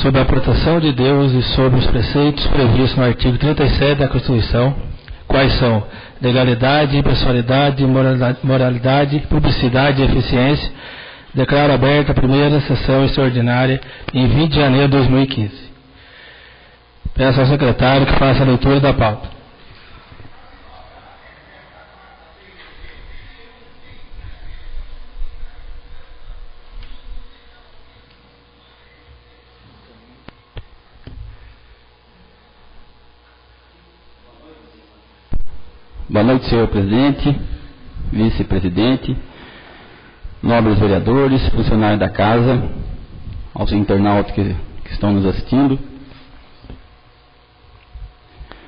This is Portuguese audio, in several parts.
Sob a proteção de Deus e sob os preceitos previstos no artigo 37 da Constituição, quais são legalidade, impessoalidade, moralidade, publicidade e eficiência, declaro aberta a primeira sessão extraordinária em 20 de janeiro de 2015. Peço ao secretário que faça a leitura da pauta. Boa noite, senhor presidente, vice-presidente, nobres vereadores, funcionários da casa, aos internautas que estão nos assistindo.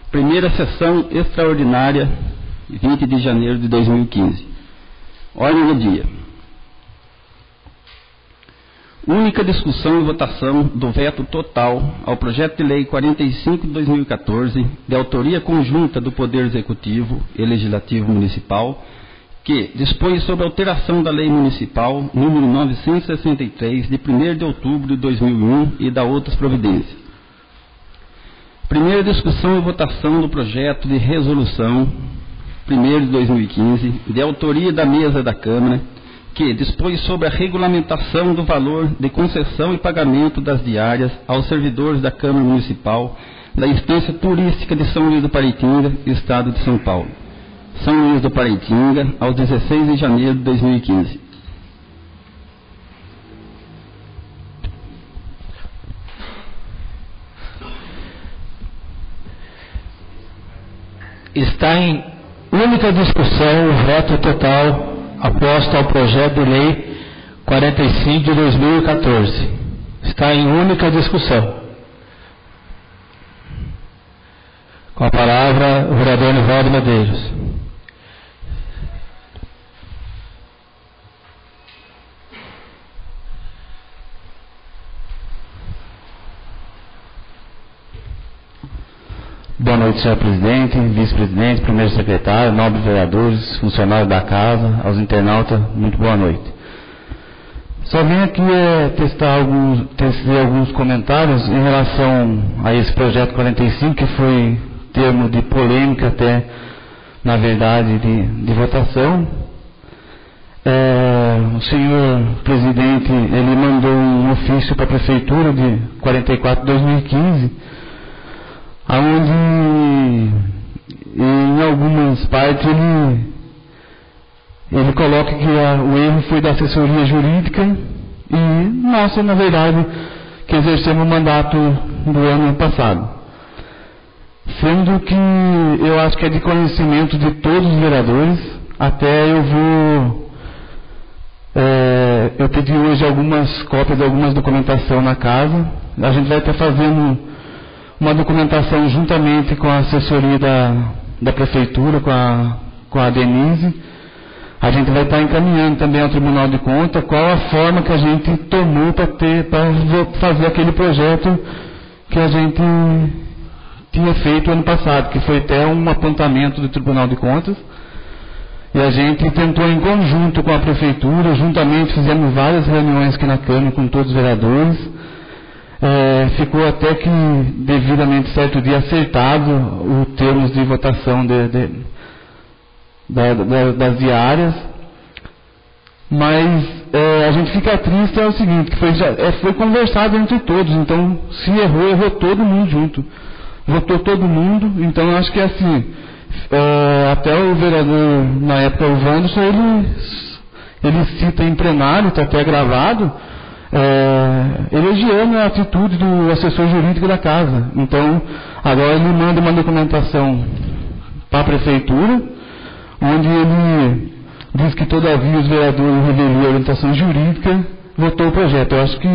Primeira sessão extraordinária, 20 de janeiro de 2015. Ordem do dia. Única discussão e votação do veto total ao projeto de lei 45 de 2014, de autoria conjunta do Poder Executivo e Legislativo Municipal, que dispõe sobre a alteração da Lei Municipal número 963, de 1º de outubro de 2001 e da outras providências. Primeira discussão e votação do projeto de resolução 1º de 2015, de autoria da mesa da Câmara, que dispõe sobre a regulamentação do valor de concessão e pagamento das diárias aos servidores da Câmara Municipal da Estância Turística de São Luís do Paraitinga, Estado de São Paulo. São Luís do Paraitinga, aos 16 de janeiro de 2015. Está em única discussão o veto total aposto ao projeto de lei 45 de 2014. Está em única discussão. Com a palavra, o vereador Nivaldo Medeiros. Boa noite, senhor presidente, vice-presidente, primeiro secretário, nobres vereadores, funcionários da casa, aos internautas, muito boa noite. Só vim aqui tecer alguns comentários em relação a esse projeto 45, que foi termo de polêmica até, na verdade, de votação. O senhor presidente, ele mandou um ofício para a prefeitura de 44 de 2015, onde em algumas partes ele coloca que o erro foi da assessoria jurídica e nossa, na verdade, que exercemos o mandato do ano passado. Sendo que eu acho que é de conhecimento de todos os vereadores, até eu pedi hoje algumas cópias de algumas documentação na casa, a gente vai estar fazendo uma documentação juntamente com a assessoria da prefeitura, com a Denise. A gente vai estar encaminhando também ao Tribunal de Contas qual a forma que a gente tomou para fazer aquele projeto que a gente tinha feito ano passado, que foi até um apontamento do Tribunal de Contas. E a gente tentou em conjunto com a prefeitura, juntamente fizemos várias reuniões aqui na Câmara com todos os vereadores. Ficou até que devidamente certo dia acertado o termos de votação das diárias, mas a gente fica triste é o seguinte, que foi conversado entre todos, então se errou todo mundo junto, votou todo mundo, então eu acho que assim, até o vereador na época, o Wanderson, ele cita em plenário, está até gravado, elogiando a atitude do assessor jurídico da casa. Então, agora ele manda uma documentação para a prefeitura, onde ele diz que todavia os vereadores revelaram a orientação jurídica, votou o projeto. Eu acho que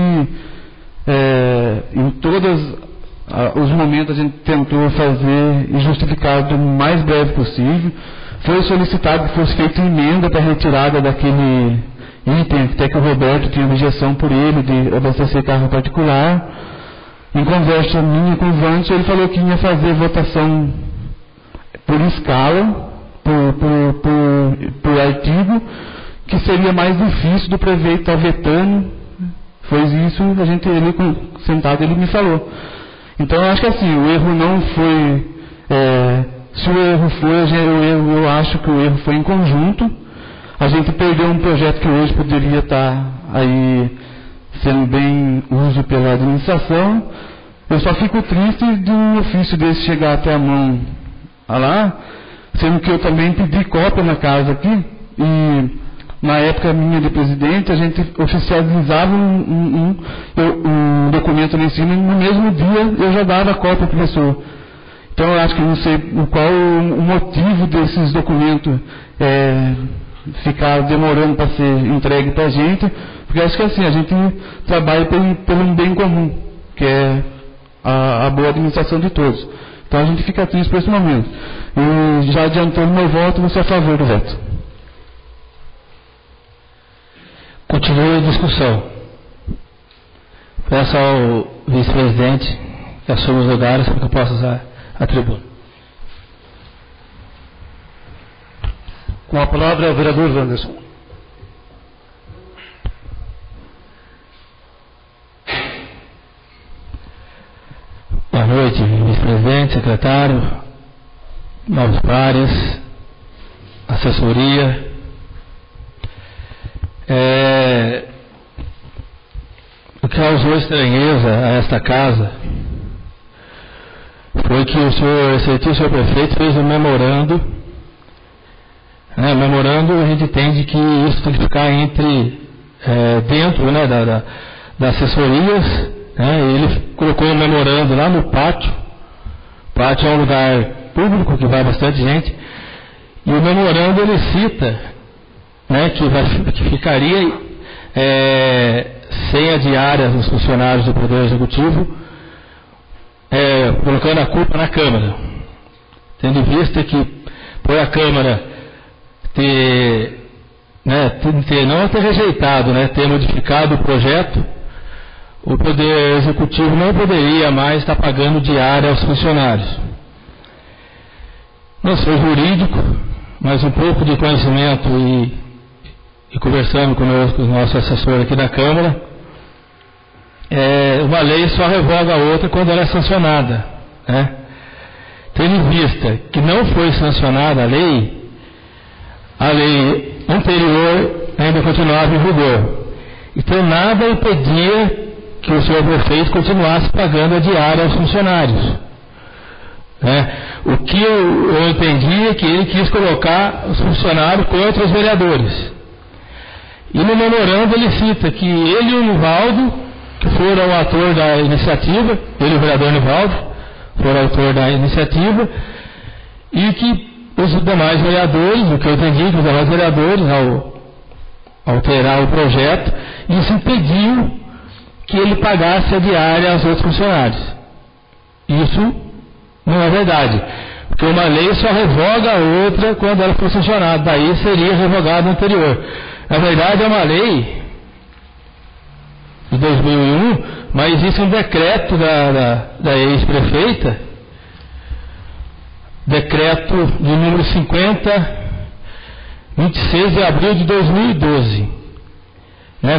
em todos os momentos a gente tentou fazer e justificar do mais breve possível. Foi solicitado que fosse feita emenda para retirada daquele item, até que o Roberto tinha objeção por ele de abastecer carro particular. Em conversa minha com o Vante, ele falou que ia fazer votação por escala, por artigo, que seria mais difícil do prefeito estar vetando. Foi isso, ele sentado, ele me falou. Então eu acho que assim, o erro não foi, se o erro foi, eu acho que o erro foi em conjunto. A gente perdeu um projeto que hoje poderia estar aí sendo bem uso pela administração. Eu só fico triste de um ofício desse chegar até a mão lá, sendo que eu também pedi cópia na casa aqui, e na época minha de presidente, a gente oficializava um documento lá em cima, e no mesmo dia eu já dava a cópia para a pessoa. Então eu acho que não sei qual o motivo desses documentos ficar demorando para ser entregue para a gente, porque acho que assim, a gente trabalha pelo um bem comum, que é a boa administração de todos. Então a gente fica triste por esse momento. E já adiantando meu voto, você é a favor do veto. Continue a discussão. Peço ao vice-presidente que assuma os lugares para que eu possa usar a tribuna. Com a palavra, o vereador Wanderson. Boa noite, vice-presidente, secretário, novos pares, assessoria. O que causou estranheza a esta casa foi que o senhor prefeito fez um memorando. Memorando, a gente entende que isso tem que ficar dentro das assessorias. Ele colocou um memorando lá no pátio. O pátio é um lugar público que vai bastante gente. E o memorando ele cita que ficaria sem a diária dos funcionários do Poder Executivo, colocando a culpa na Câmara. Tendo em vista que por a Câmara não ter rejeitado, ter modificado o projeto, o Poder Executivo não poderia mais estar pagando diária aos funcionários. Não sou jurídico, mas um pouco de conhecimento e conversando com o nosso assessor aqui da Câmara, uma lei só revoga a outra quando ela é sancionada. Tendo em vista que não foi sancionada a lei anterior ainda continuava em vigor. Então nada impedia que o senhor prefeito continuasse pagando a diária aos funcionários. O que eu entendi é que ele quis colocar os funcionários contra os vereadores. E no memorando ele cita que ele e o Nivaldo, que foram o autor da iniciativa, ele e o vereador Nivaldo, foram autor da iniciativa, e que os demais vereadores, o que eu entendi, que os demais vereadores, ao alterar o projeto, isso impediu que ele pagasse a diária aos outros funcionários. Isso não é verdade, porque uma lei só revoga a outra quando ela for sancionada, daí seria revogada a anterior. Na verdade é uma lei de 2001, mas existe um decreto da ex-prefeita, decreto de número 26 de abril de 2012,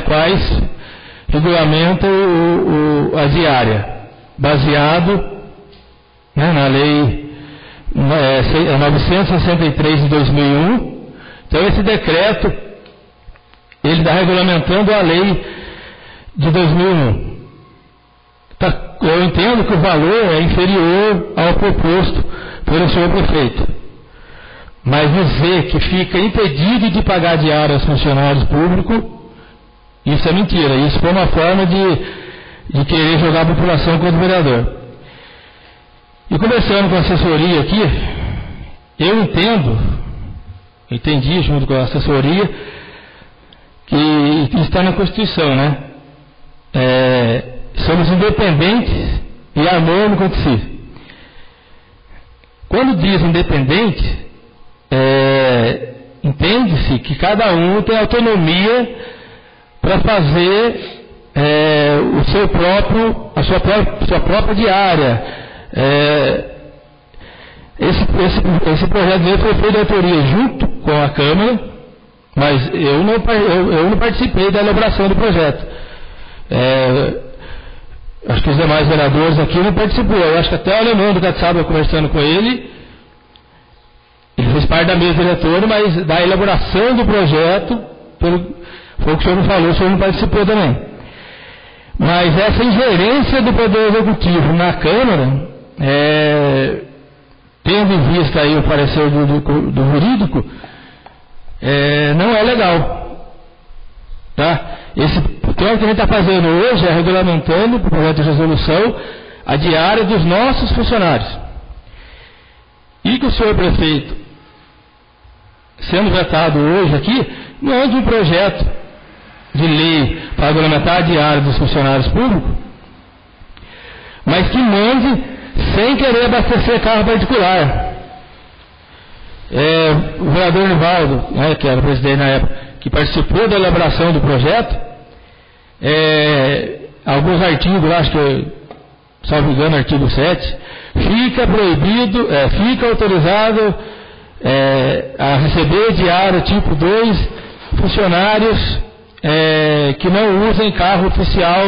quais regulamentam a diária, baseado na lei 963 de 2001. Então esse decreto ele está regulamentando a lei de 2001. Eu entendo que o valor é inferior ao proposto pelo senhor prefeito, mas dizer que fica impedido de pagar diária aos funcionários públicos, isso é mentira. Isso foi uma forma de querer jogar a população contra o vereador. E conversando com a assessoria aqui, eu entendi junto com a assessoria, que está na Constituição, somos independentes e harmônicos entre si. Quando diz independente, entende-se que cada um tem autonomia para fazer a sua própria diária. Esse projeto de lei foi feito de autoria junto com a Câmara, Mas eu não participei da elaboração do projeto. Acho que os demais vereadores aqui não participou. Eu acho que até o Alemão do Catsaba, conversando com ele fez parte da mesa diretora, mas da elaboração do projeto, foi o que o senhor não falou, o senhor não participou também. Mas essa ingerência do Poder Executivo na Câmara, tendo em vista aí o parecer do jurídico, não é legal. Tá? Então, o que a gente está fazendo hoje é regulamentando o projeto de resolução a diária dos nossos funcionários. E que o senhor prefeito, sendo vetado hoje aqui, mande um projeto de lei para regulamentar a diária dos funcionários públicos, mas que mande sem querer abastecer carro particular. O vereador Nivaldo, que era o presidente na época, que participou da elaboração do projeto, alguns artigos, acho que, salvo engano, artigo 7, fica proibido, fica autorizado a receber diária tipo 2 funcionários que não usem carro oficial,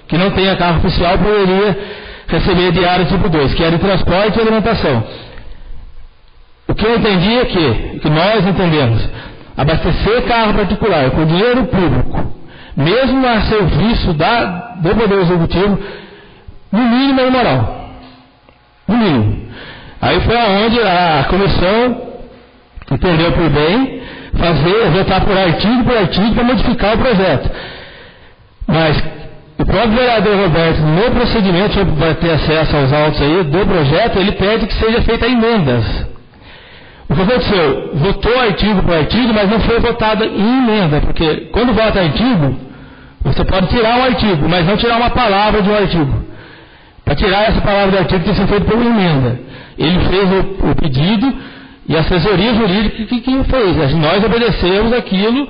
que não tenha carro oficial, poderia receber diária tipo 2, que era de transporte e alimentação. O que eu entendi é que nós entendemos, abastecer carro particular com dinheiro público, mesmo a serviço do Poder Executivo, no mínimo é imoral. No mínimo. Aí foi aonde a comissão entendeu por bem votar por artigo para modificar o projeto. Mas o próprio vereador Roberto, no procedimento, o senhor vai ter acesso aos autos aí do projeto, ele pede que seja feita emendas. O que aconteceu? Votou artigo por artigo, mas não foi votado em emenda, porque quando vota artigo, você pode tirar um artigo, mas não tirar uma palavra de um artigo. Para tirar essa palavra do artigo tem que ser feito por emenda. Ele fez o pedido e a assessoria jurídica que fez. Nós obedecemos aquilo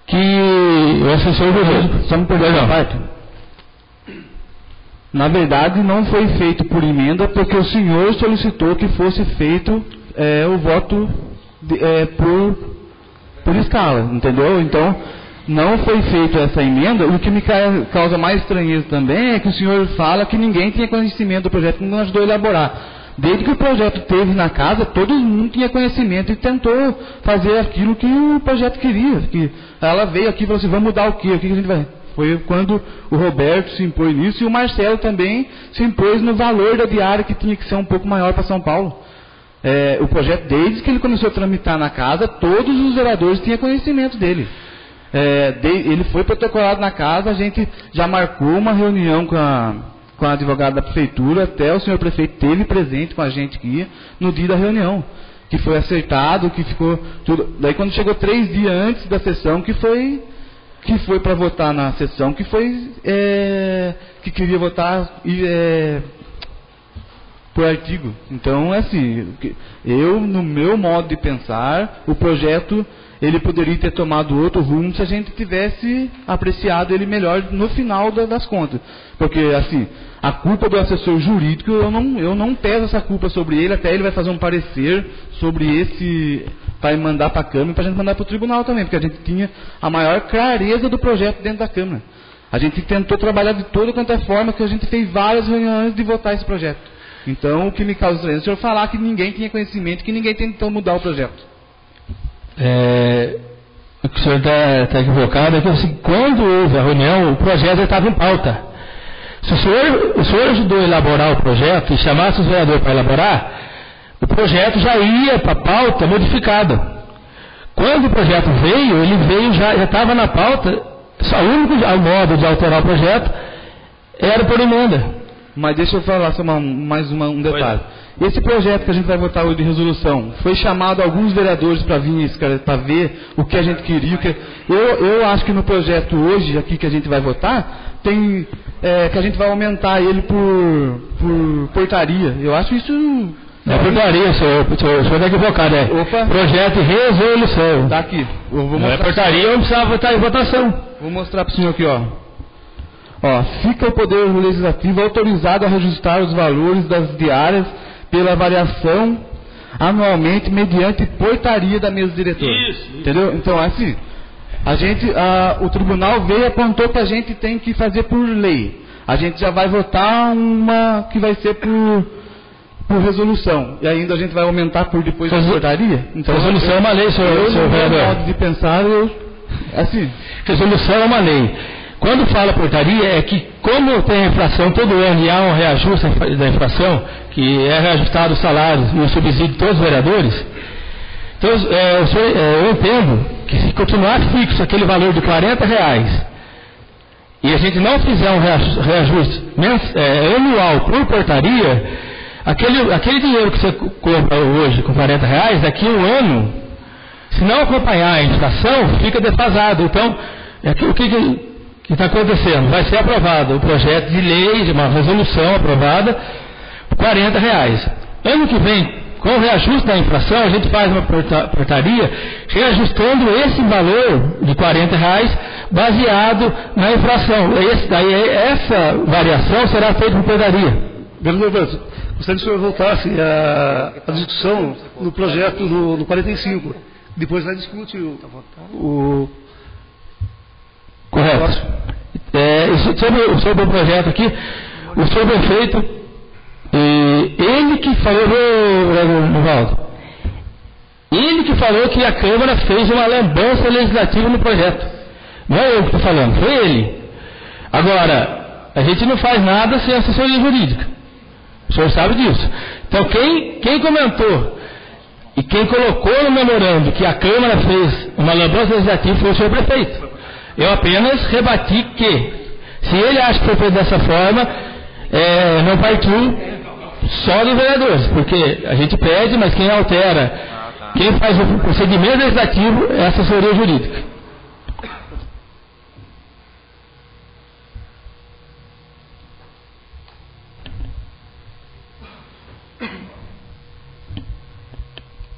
que o assessor jurídico. Só me perdoe a parte. Na verdade, não foi feito por emenda, porque o senhor solicitou que fosse feito o voto por escala, entendeu? Então, não foi feita essa emenda. O que me causa mais estranheza também é que o senhor fala que ninguém tinha conhecimento do projeto, não ajudou a elaborar. Desde que o projeto teve na casa, todo mundo tinha conhecimento e tentou fazer aquilo que o projeto queria. Que ela veio aqui e falou assim, vamos mudar o quê? O que a gente vai... Foi quando o Roberto se impôs nisso e o Marcelo também se impôs no valor da diária, que tinha que ser um pouco maior para São Paulo. O projeto, desde que ele começou a tramitar na casa, todos os vereadores tinham conhecimento dele. Ele foi protocolado na casa, a gente já marcou uma reunião com a advogada da prefeitura, até o senhor prefeito esteve presente com a gente aqui no dia da reunião, que foi acertado, que ficou tudo. Daí quando chegou 3 dias antes da sessão, que foi para votar na sessão, que queria votar por artigo. Então, assim, no meu modo de pensar, o projeto ele poderia ter tomado outro rumo se a gente tivesse apreciado ele melhor no final das contas. Porque, assim, a culpa do assessor jurídico, eu não peso essa culpa sobre ele, até ele vai fazer um parecer sobre esse, para mandar para a Câmara e para a gente mandar para o tribunal também, porque a gente tinha a maior clareza do projeto dentro da Câmara. A gente tentou trabalhar de toda quanto é forma, que a gente fez várias reuniões de votar esse projeto. Então, o que me causa estranheza é o senhor falar que ninguém tinha conhecimento, que ninguém tentou mudar o projeto. O que o senhor está equivocado é que assim, quando houve a reunião, o projeto já estava em pauta. Se o senhor ajudou a elaborar o projeto e chamasse os vereadores para elaborar, o projeto já ia para a pauta modificado. Quando o projeto veio, ele veio já estava na pauta, só o único modo de alterar o projeto era por emenda. Mas deixa eu falar só mais um detalhe. Esse projeto que a gente vai votar hoje de resolução, foi chamado alguns vereadores para vir para ver o que a gente queria. Eu acho que no projeto hoje, aqui que a gente vai votar, tem que a gente vai aumentar ele por portaria. Eu acho isso... Não é portaria, o senhor está equivocado, Opa. Projeto de resolução. Tá aqui. Não é portaria, eu precisava votar em votação. Vou mostrar para o senhor aqui, ó. Fica o Poder Legislativo autorizado a registrar os valores das diárias pela variação anualmente mediante portaria da mesa diretora. Isso. Entendeu? Então, assim, o tribunal veio e apontou que a gente tem que fazer por lei. A gente já vai votar uma que vai ser por resolução. E ainda a gente vai aumentar por depois da portaria. Então, resolução é uma lei, senhor vereador. Modo de pensar, assim. Resolução é uma lei. Quando fala portaria, é que como tem a inflação todo ano e há um reajuste da inflação, que é reajustado os salários e o subsídio de todos os vereadores, então eu entendo que se continuar fixo aquele valor de R$40 e a gente não fizer um reajuste anual por portaria, aquele dinheiro que você compra hoje com R$40, daqui a um ano, se não acompanhar a inflação, fica defasado. Então, o que está acontecendo? Vai ser aprovado o projeto de lei, de uma resolução aprovada, R$40. Ano que vem, com o reajuste da inflação, a gente faz uma portaria reajustando esse valor de R$40 baseado na inflação. Essa variação será feita por portaria. Vereador, gostaria que o senhor voltasse a discussão no projeto no 45. Depois vai discutir o correto. Sobre o projeto aqui, o senhor prefeito, ele que falou, Nivaldo, ele que falou que a Câmara fez uma lambança legislativa no projeto. Não é eu que estou falando, foi ele. Agora, a gente não faz nada sem assessoria jurídica. O senhor sabe disso. Então, quem comentou e quem colocou no memorando que a Câmara fez uma lambança legislativa foi o senhor prefeito. Eu apenas rebati que, se ele acha que foi feito dessa forma, não partiu só dos vereadores, porque a gente pede, mas quem altera, quem faz o procedimento legislativo é a assessoria jurídica.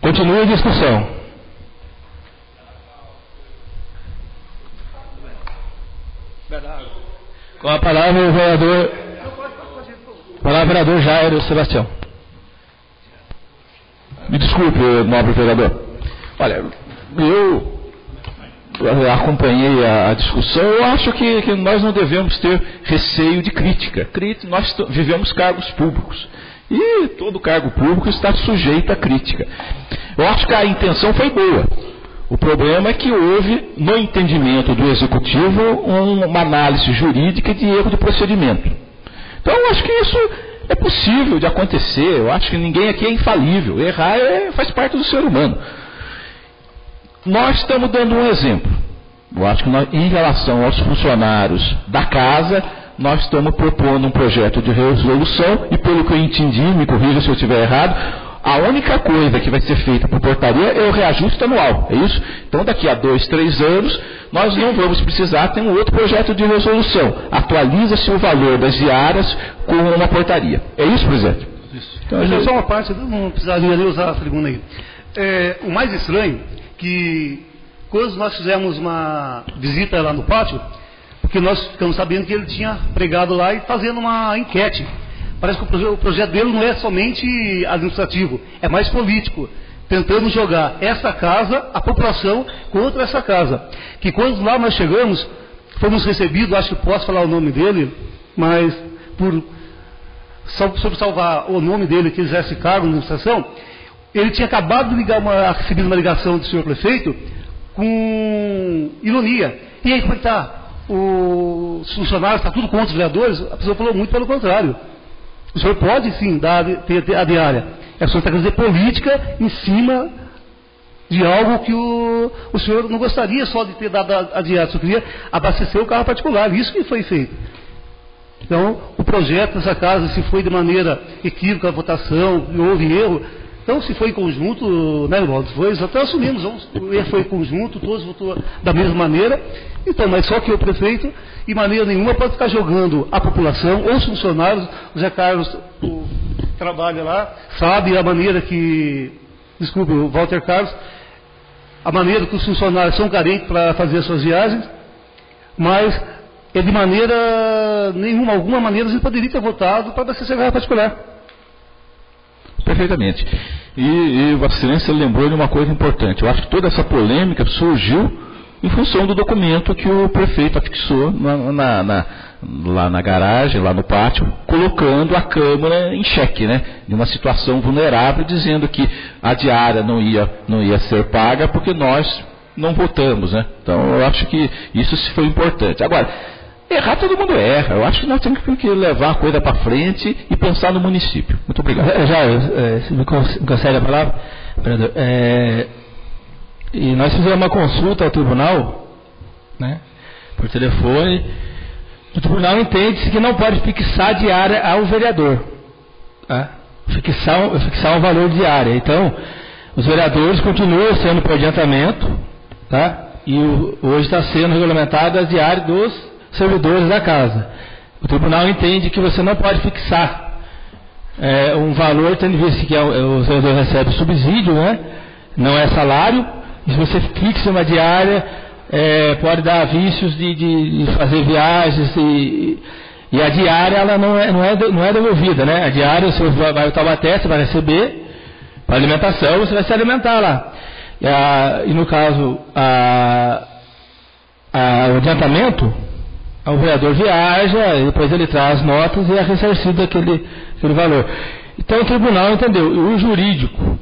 Continua a discussão. Com a palavra o vereador Jairo Sebastião. Me desculpe, nobre vereador. Olha, eu acompanhei a discussão. Eu acho que nós não devemos ter receio de crítica. Nós vivemos cargos públicos. E todo cargo público está sujeito à crítica. Eu acho que a intenção foi boa. O problema é que houve, no entendimento do Executivo, uma análise jurídica de erro de procedimento. Então, eu acho que isso é possível de acontecer. Eu acho que ninguém aqui é infalível. Errar faz parte do ser humano. Nós estamos dando um exemplo. Eu acho que em relação aos funcionários da casa, nós estamos propondo um projeto de resolução e, pelo que eu entendi, me corrija se eu estiver errado, a única coisa que vai ser feita por portaria é o reajuste anual, é isso? Então, daqui a 2, 3 anos, nós não vamos precisar ter um outro projeto de resolução. Atualiza-se o valor das diárias com uma portaria. É isso, presidente? Isso. Então, só uma parte, não precisaria nem usar a tribuna aí. O mais estranho que, quando nós fizemos uma visita lá no pátio, porque nós ficamos sabendo que ele tinha pregado lá e fazendo uma enquete. Parece que o projeto dele não é somente administrativo, é mais político, tentando jogar essa casa, a população, contra essa casa. Que quando lá nós chegamos, fomos recebidos, acho que posso falar o nome dele, mas sobre salvar o nome dele que exerce cargo na administração, ele tinha acabado de receber uma ligação do senhor prefeito com ironia. E aí, como é que está? Os funcionários, está tudo contra os vereadores? A pessoa falou muito pelo contrário. O senhor pode sim ter a diária. É só dizer política em cima de algo que o senhor não gostaria só de ter dado a diária, só queria abastecer o carro particular. Isso que foi feito. Então, o projeto dessa casa, se foi de maneira equívoca a votação, houve erro. Então, se foi em conjunto, né, Valdo? Até assumimos, o erro foi em conjunto, todos votou da mesma maneira. Então, mas só que o prefeito, de maneira nenhuma, pode ficar jogando a população ou os funcionários. O Zé Carlos trabalha lá, sabe a maneira que, desculpe, o Walter Carlos, a maneira que os funcionários são carentes para fazer as suas viagens, mas de maneira nenhuma, alguma maneira, ele poderia ter votado para abastecer a particular. Perfeitamente. E Vossa Excelência lembrou de uma coisa importante. Eu acho que toda essa polêmica surgiu em função do documento que o prefeito afixou lá na garagem, lá no pátio, colocando a Câmara em xeque, né? De uma situação vulnerável, dizendo que a diária não ia ser paga porque nós não votamos, né? Então eu acho que isso foi importante. Agora, errar todo mundo erra. Eu acho que nós temos que levar a coisa para frente e pensar no município. Muito obrigado. Se me concede a palavra, vereador. E nós fizemos uma consulta ao tribunal, né, por telefone. O tribunal entende que não pode fixar a diária ao vereador, tá? Fixar um valor de diária. Então, os vereadores continuam sendo por adiantamento, tá? E hoje está sendo regulamentada a diária dos servidores da casa. O tribunal entende que você não pode fixar um valor, tendo visto que o servidor recebe subsídio, né? Não é salário. E se você fixa uma diária, pode dar vícios de fazer viagens e a diária ela não é devolvida, né? A diária você vai ao Taubaté, você vai receber para alimentação, você vai se alimentar lá. E no caso o adiantamento, o vereador viaja, e depois ele traz notas e é ressarcido aquele valor. Então o tribunal entendeu, o jurídico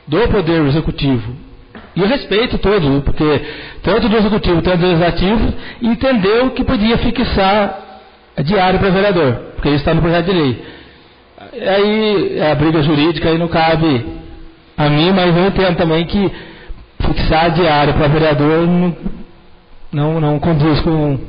do Poder Executivo, e eu respeito todos, porque tanto do Executivo quanto do Legislativo entendeu que podia fixar a diária para o vereador, porque isso está no projeto de lei. Aí a briga jurídica aí não cabe a mim, mas eu entendo também que fixar a diária para o vereador não conduz com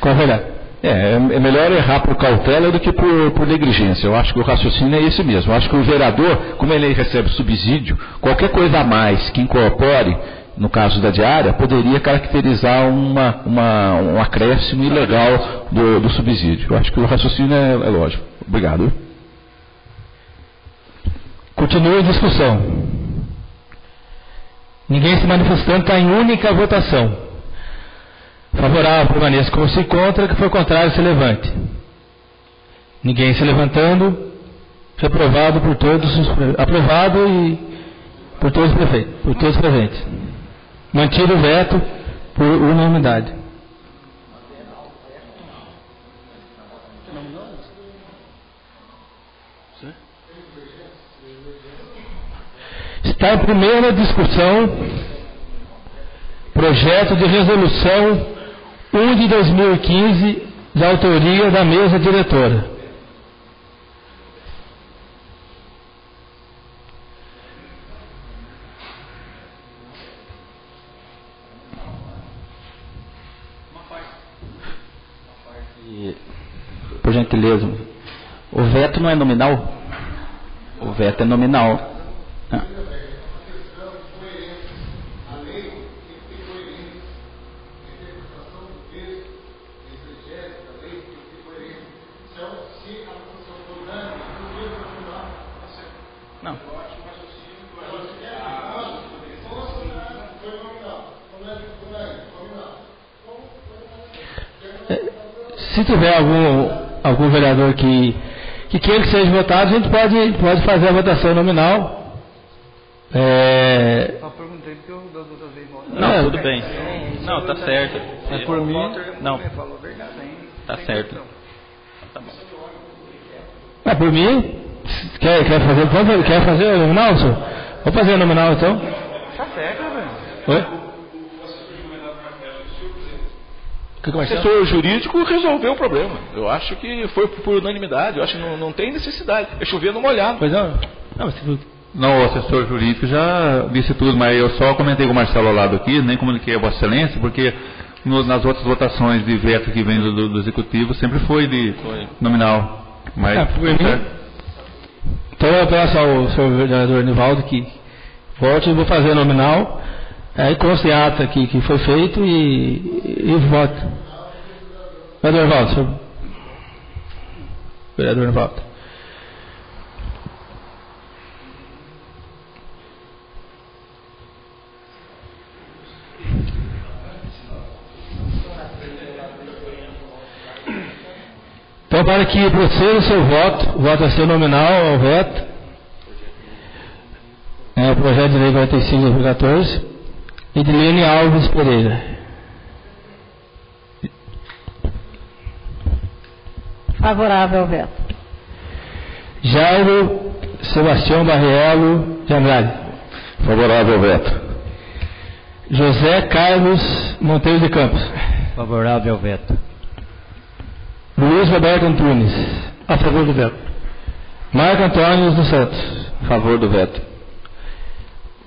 a verdade. É melhor errar por cautela do que por negligência. Eu acho que o raciocínio é esse mesmo. Eu acho que o vereador, como ele recebe subsídio, qualquer coisa a mais que incorpore, no caso da diária, poderia caracterizar um acréscimo ilegal do subsídio. Eu acho que o raciocínio é lógico. Obrigado. Continua a discussão. Ninguém se manifestando, está em única votação. Favorável, permaneça como se encontra, que for contrário, se levante. Ninguém se levantando, reprovado por todos aprovado e por todos os presentes. Mantido o veto por unanimidade. Está em primeira discussão projeto de resolução 1 de 2015, de autoria da mesa diretora. Por gentileza, o veto não é nominal? O veto é nominal. Se tiver algum vereador que queira que seja votado, a gente pode fazer a votação nominal. Só perguntei porque eu das outras vezes voto. Não, tudo bem. Não, tá certo. É por mim. Não. Tá certo. Tá bom. Por mim, quer fazer o nominal, senhor? Vamos fazer o nominal então? Tá certo, velho. Oi? O assessor jurídico resolveu o problema. Eu acho que foi por unanimidade. Eu acho que não tem necessidade. É chover no molhado. Pois não. Não, o assessor jurídico já disse tudo, mas eu só comentei com o Marcelo ao lado aqui, nem comuniquei a Vossa Excelência, porque nas outras votações de veto que vem do Executivo sempre foi de nominal. Mas, então eu peço ao senhor vereador Nivaldo que volte, eu vou fazer nominal. Aí consta em ata que foi feito e voto. Vereador Nivaldo, vereador Nivaldo. Então, para que proceda o seu voto, o voto vai ser nominal ao veto. projeto de lei 45 de 2014. Edilene Alves Pereira. Favorável ao veto. Jairo Sebastião Barrielo de Andrade. Favorável ao veto. José Carlos Monteiro de Campos. Favorável ao veto. Luiz Roberto Antunes. A favor do veto. Marco Antônio dos Santos. Favor do veto.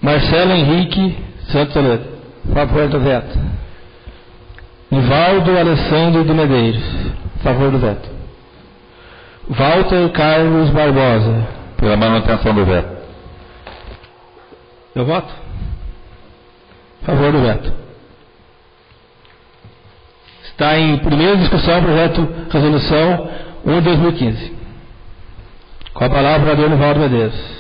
Marcelo Henrique Santos Toledo. Favor do veto. Nivaldo Alessandro de Medeiros. Favor do veto. Walter Carlos Barbosa. Pela manutenção do veto. Eu voto. Favor do veto. Está em primeira discussão o projeto Resolução 1 de 2015. Com a palavra o vereador Nivaldo Medeiros.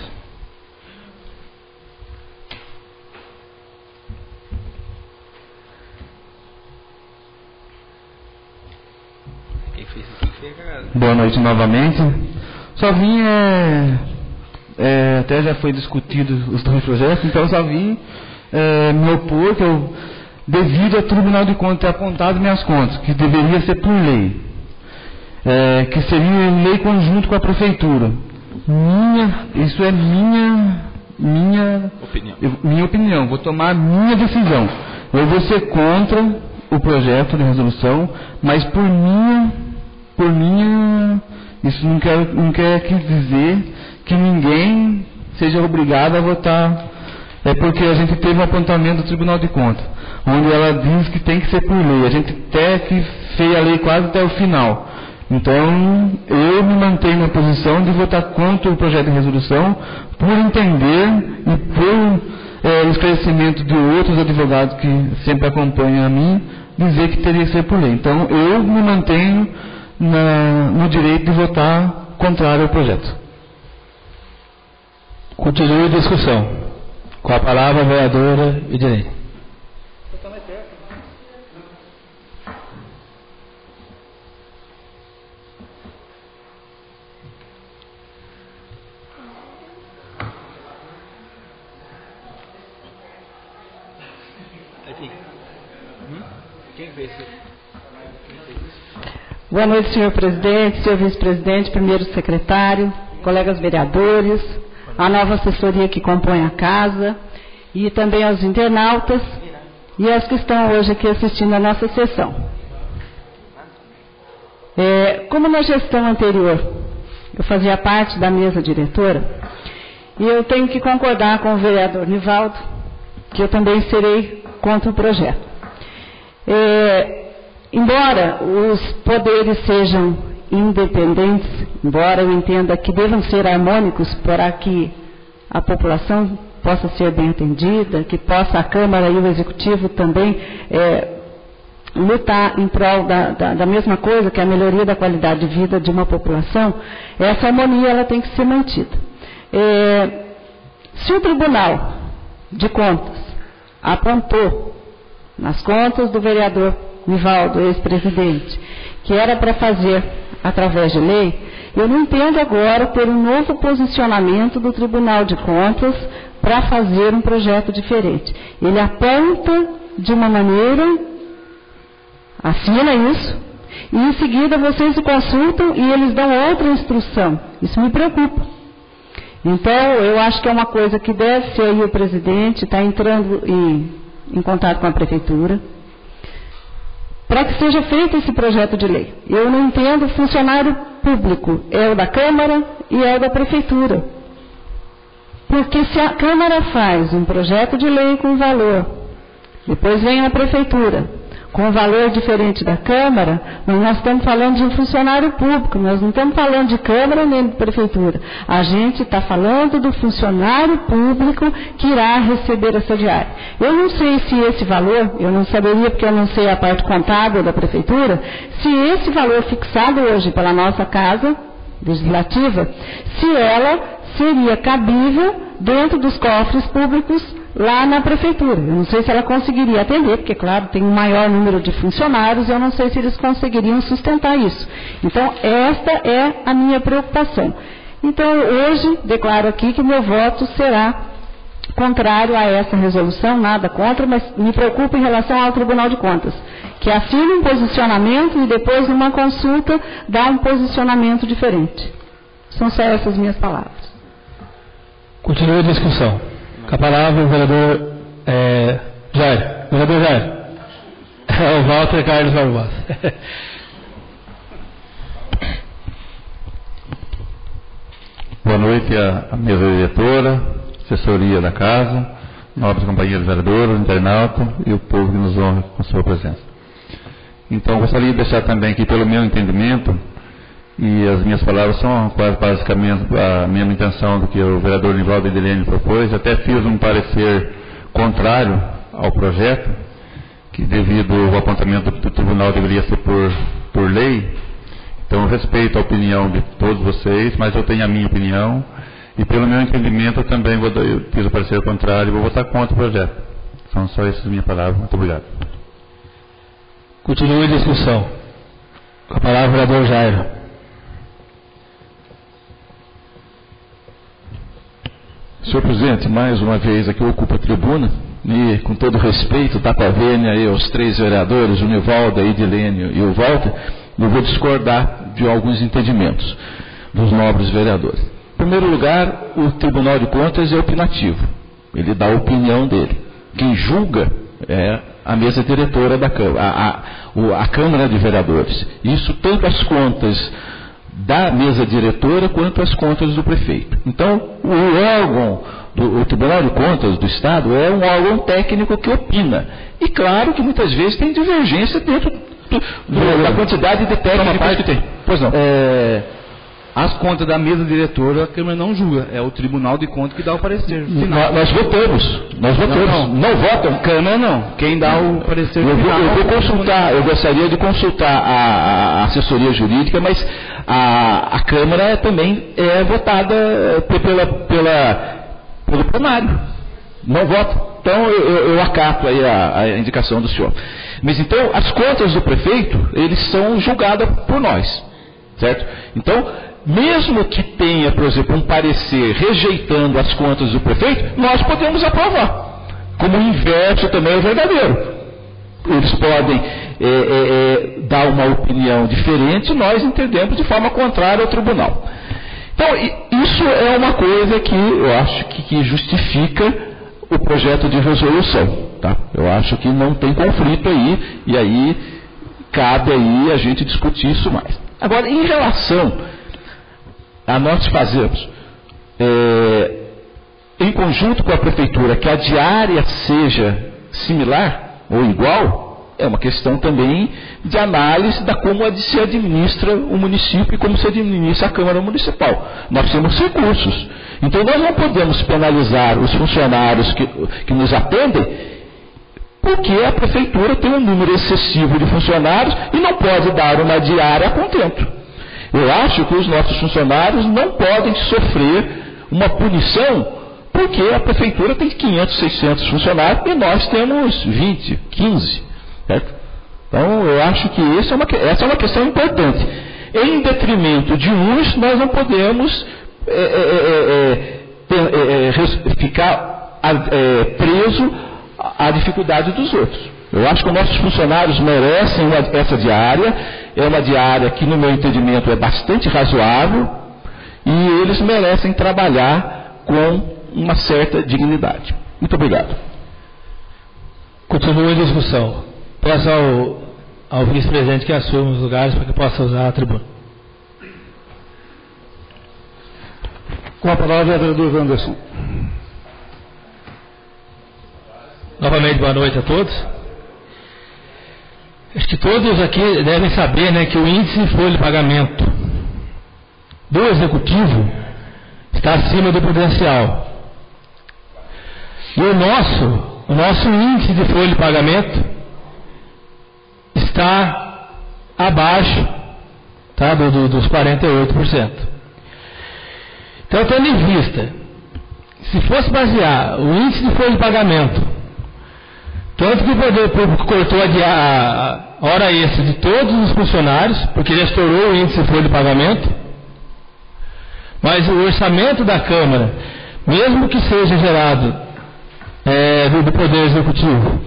Boa noite novamente. Só vim, até já foi discutido os dois projetos, então só vim me opor, devido ao Tribunal de Contas ter apontado minhas contas, que deveria ser por lei, que seria lei conjunto com a Prefeitura. Isso é minha opinião, vou tomar a minha decisão. Eu vou ser contra o projeto de resolução, mas por minha, isso não quer dizer que ninguém seja obrigado a votar. É porque a gente teve um apontamento do Tribunal de Contas, onde ela diz que tem que ser por lei. A gente até que fez a lei quase até o final. Então, eu me mantenho na posição de votar contra o projeto de resolução, por entender e por esclarecimento de outros advogados que sempre acompanham a mim, dizer que teria que ser por lei. Então, eu me mantenho no direito de votar contrário ao projeto. Continue a discussão. Com a palavra a vereadora Edilene. Boa noite, senhor presidente, senhor vice-presidente, primeiro secretário, colegas vereadores, a nova assessoria que compõe a casa e também aos internautas e aos que estão hoje aqui assistindo a nossa sessão. Como na gestão anterior eu fazia parte da mesa diretora, e eu tenho que concordar com o vereador Nivaldo, que eu também serei contra o projeto. Embora os poderes sejam independentes, embora eu entenda que devam ser harmônicos para que a população possa ser bem atendida, que possa a Câmara e o Executivo também lutar em prol da mesma coisa, que é a melhoria da qualidade de vida de uma população, essa harmonia ela tem que ser mantida. Se o Tribunal de Contas apontou nas contas do vereador Nivaldo, ex-presidente, que era para fazer através de lei, eu não entendo agora ter um novo posicionamento do Tribunal de Contas para fazer um projeto diferente. Ele aponta de uma maneira, assina isso, e em seguida vocês se consultam e eles dão outra instrução. Isso me preocupa. Então, eu acho que é uma coisa que deve ser aí o presidente, está entrando em contato com a Prefeitura, para que seja feito esse projeto de lei. Eu não entendo funcionário público, é o da Câmara e é o da Prefeitura. Porque se a Câmara faz um projeto de lei com valor, depois vem a Prefeitura com um valor diferente da Câmara, nós estamos falando de um funcionário público, nós não estamos falando de Câmara nem de Prefeitura. A gente está falando do funcionário público que irá receber essa diária. Eu não sei se esse valor, eu não saberia porque eu não sei a parte contábil da Prefeitura, se esse valor fixado hoje pela nossa Casa Legislativa, se ela seria cabível dentro dos cofres públicos lá na Prefeitura. Eu não sei se ela conseguiria atender, porque, claro, tem um maior número de funcionários, eu não sei se eles conseguiriam sustentar isso. Então, esta é a minha preocupação. Então, hoje, declaro aqui que meu voto será contrário a essa resolução, nada contra, mas me preocupa em relação ao Tribunal de Contas, que afirma um posicionamento e depois, numa consulta, dá um posicionamento diferente. São só essas minhas palavras. Continua a discussão. Com a palavra o vereador Jair. Vereador Jair. O Walter Carlos Barbosa. Boa noite à mesa diretora, assessoria da casa, nobres companheiros vereadores, internautas e o povo que nos honra com sua presença. Então, gostaria de deixar também aqui, pelo meu entendimento, e as minhas palavras são quase basicamente a mesma intenção do que o vereador Nivaldo Edilene propôs. Até fiz um parecer contrário ao projeto, que devido ao apontamento do tribunal deveria ser por lei. Então, eu respeito a opinião de todos vocês, mas eu tenho a minha opinião, e pelo meu entendimento eu também fiz o parecer contrário e vou votar contra o projeto. São só essas minhas palavras. Muito obrigado. Continua a discussão. Com a palavra o vereador Jairo. Senhor presidente, mais uma vez aqui eu ocupo a tribuna e, com todo respeito, dá para ver aí os três vereadores, o Nivaldo, a Edilene e o Walter, eu vou discordar de alguns entendimentos dos nobres vereadores. Em primeiro lugar, o Tribunal de Contas é opinativo, ele dá a opinião dele. Quem julga é a mesa diretora da Câmara, a Câmara de Vereadores. Isso tanto as contas da mesa diretora quanto as contas do prefeito. Então, o órgão, o Tribunal de Contas do Estado é um órgão técnico que opina. E claro que muitas vezes tem divergência dentro da quantidade de técnicos que tem. Pois não. As contas da mesa diretora, a Câmara não julga. É o Tribunal de Contas que dá o parecer. Nós votamos. Não votam? Câmara não. Quem dá o parecer final. Eu vou consultar, eu gostaria de consultar a assessoria jurídica, mas a Câmara também é votada pelo plenário. Não vota. Então eu acato aí a indicação do senhor. Mas então, as contas do prefeito, eles são julgadas por nós. Certo? Então, mesmo que tenha, por exemplo, um parecer rejeitando as contas do prefeito, nós podemos aprovar. Como o inverso também é verdadeiro. Eles podem dar uma opinião diferente, nós entendemos de forma contrária ao tribunal. Então, isso é uma coisa que eu acho que justifica o projeto de resolução. Tá? Eu acho que não tem conflito aí, e aí cabe aí a gente discutir isso mais. Agora, em relação a nós fazermos, em conjunto com a prefeitura, que a diária seja similar ou igual, é uma questão também de análise da como se administra o município e como se administra a Câmara Municipal. Nós temos recursos. Então, nós não podemos penalizar os funcionários que nos atendem, porque a prefeitura tem um número excessivo de funcionários e não pode dar uma diária a contento. Eu acho que os nossos funcionários não podem sofrer uma punição porque a prefeitura tem 500, 600 funcionários e nós temos 20, 15. Certo? Então, eu acho que essa é uma questão importante. Em detrimento de uns, nós não podemos ficar preso à dificuldade dos outros. Eu acho que os nossos funcionários merecem essa diária, é uma diária que, no meu entendimento, é bastante razoável, e eles merecem trabalhar com uma certa dignidade. Muito obrigado. Continua a discussão. Peço ao vice-presidente que assuma os lugares para que possa usar a tribuna. Com a palavra, o vereador Anderson. Novamente, boa noite a todos. Acho que todos aqui devem saber, né, que o índice de folha de pagamento do executivo está acima do prudencial. E o nosso índice de folha de pagamento está abaixo, tá, dos 48%. Então, tendo em vista, se fosse basear o índice de folha de pagamento, tanto que o Poder Público cortou a hora extra de todos os funcionários, porque ele estourou o índice de folha de pagamento, mas o orçamento da Câmara, mesmo que seja gerado do Poder Executivo,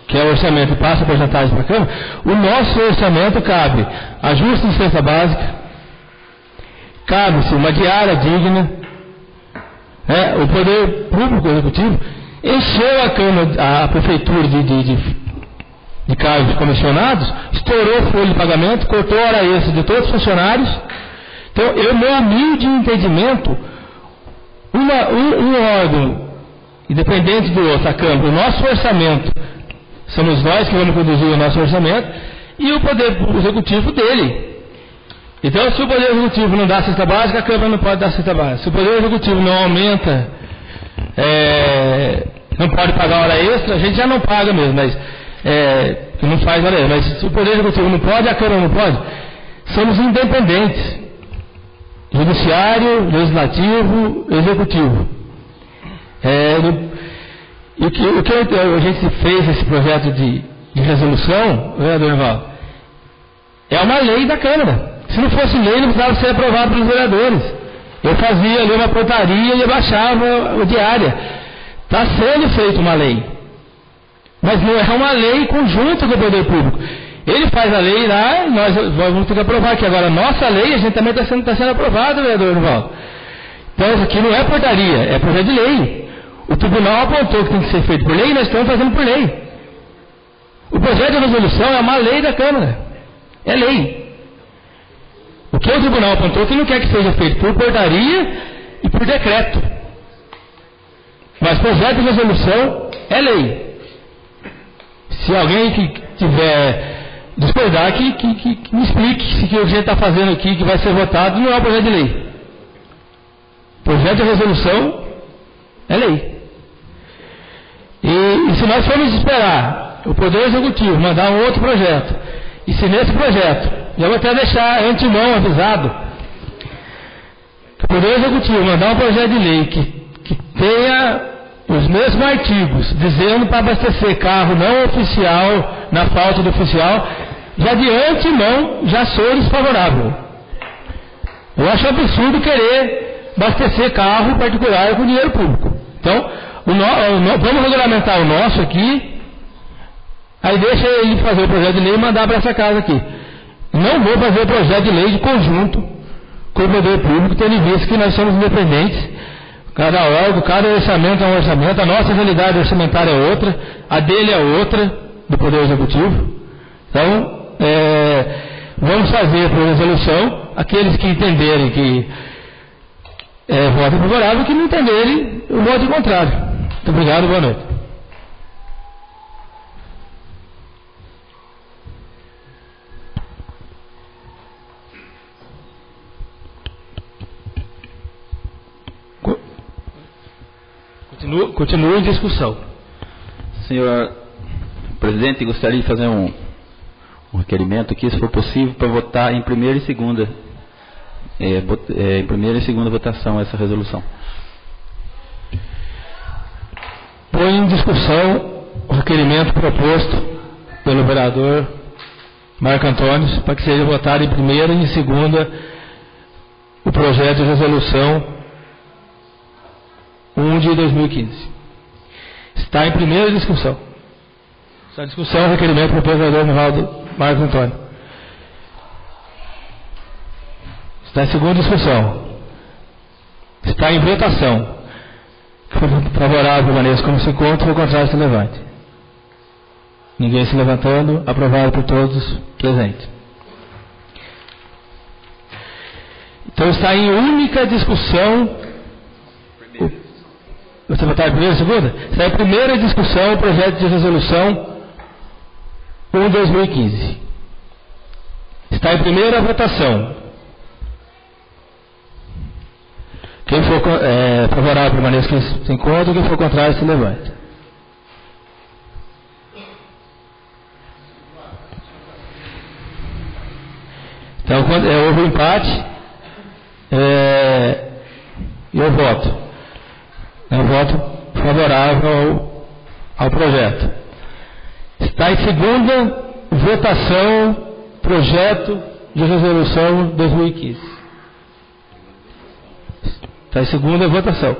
que é o orçamento e passa a porcentagem para a Câmara, o nosso orçamento cabe ajuste de cesta básica, cabe-se uma diária digna, o Poder Público Executivo encheu a Câmara, a Prefeitura de cargos comissionados, estourou a folha de pagamento, cortou a hora extra de todos os funcionários. Então, meu humilde entendimento, um órgão independente do outro, a Câmara, o nosso orçamento, somos nós que vamos conduzir o nosso orçamento, e o Poder Executivo dele. Então, se o Poder Executivo não dá cesta básica, a Câmara não pode dar cesta básica. Se o Poder Executivo não aumenta, não pode pagar hora extra, a gente já não paga mesmo, mas não faz hora extra. Mas se o Poder Executivo não pode, a Câmara não pode. Somos independentes. Judiciário, Legislativo, Executivo. O que a gente fez esse projeto de resolução, vereador Nivaldo, é uma lei da Câmara. Se não fosse lei, não precisava ser aprovado pelos vereadores. Eu fazia ali uma portaria e abaixava o diária. Está sendo feita uma lei. Mas não é uma lei conjunta com o Poder Público. Ele faz a lei lá e nós vamos ter que aprovar aqui. Agora, a nossa lei, a gente também está sendo aprovada, vereador Nivaldo. Então, isso aqui não é portaria, é projeto de lei. O tribunal apontou que tem que ser feito por lei e nós estamos fazendo por lei. O projeto de resolução é uma lei da Câmara. É lei. O que o tribunal apontou é que não quer que seja feito por portaria e por decreto. Mas projeto de resolução é lei. Se alguém que tiver discordar, que me explique se o que a gente está fazendo aqui, que vai ser votado, não é um projeto de lei. Projeto de resolução é lei. E se nós formos esperar o Poder Executivo mandar um outro projeto, e se nesse projeto, já vou até deixar antemão avisado, que o Poder Executivo mandar um projeto de lei que tenha os mesmos artigos, dizendo para abastecer carro não oficial, na falta do oficial, já de antemão já sou desfavorável. Eu acho absurdo querer abastecer carro particular com dinheiro público. Então, vamos regulamentar o nosso aqui, aí deixa ele fazer o projeto de lei e mandar para essa casa aqui. Não vou fazer o projeto de lei de conjunto com o Poder Público, tendo em vista que nós somos independentes. Cada órgão, cada orçamento é um orçamento, a nossa realidade orçamentária é outra, a dele é outra, do Poder Executivo. Então, vamos fazer por resolução, aqueles que entenderem que voto favorável, que não entenderem o voto contrário. Muito obrigado, boa noite. Continua em discussão. Senhor presidente, gostaria de fazer um requerimento aqui, se for possível, para votar em primeira e segunda. Em primeira e segunda votação essa resolução. Põe em discussão o requerimento proposto pelo vereador Marco Antônio para que seja votado em primeira e em segunda o projeto de resolução 1 de 2015. Está em primeira discussão. Essa discussão é o requerimento do vereador Marco Antônio. Está em segunda discussão. Está em votação. Se for favorável, permaneça como se encontra, ou contrário, se levante. Ninguém se levantando, aprovado por todos presentes. Então está em única discussão. Você votar em primeira e segunda? Está em primeira discussão o projeto de resolução 1 de 2015. Está em primeira votação. Quem for favorável permaneça que se encontra, quem for contrário se levante. Então, quando houve um empate, eu voto. É um voto favorável ao projeto. Está em segunda votação projeto de resolução 2015. Está em segunda votação.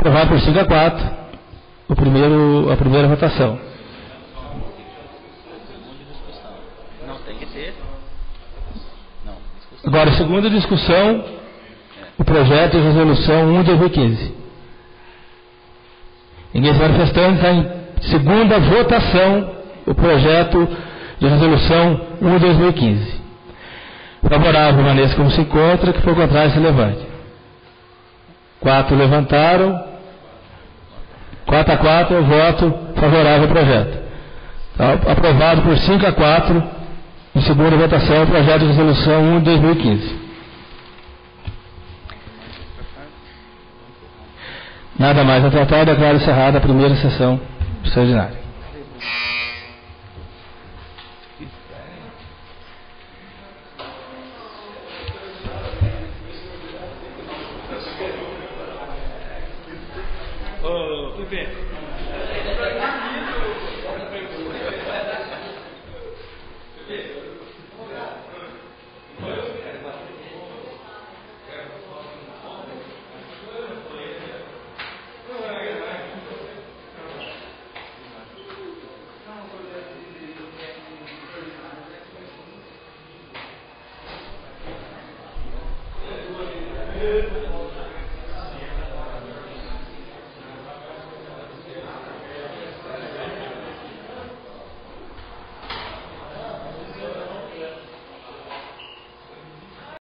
Aprovado por 5 a 4, a primeira votação. Agora, segunda discussão, o projeto de resolução 1 de 2015. Ninguém se manifestando, está em segunda votação o projeto de resolução 1 de 2015. Favorável, permaneça como se encontra, que for contrário, se levante. 4 levantaram. 4 a 4, eu voto favorável ao projeto. Então, aprovado por 5 a 4, em segunda votação, o projeto de resolução 1 de 2015. Nada mais a tratar, declaro encerrada a primeira sessão extraordinária. Good.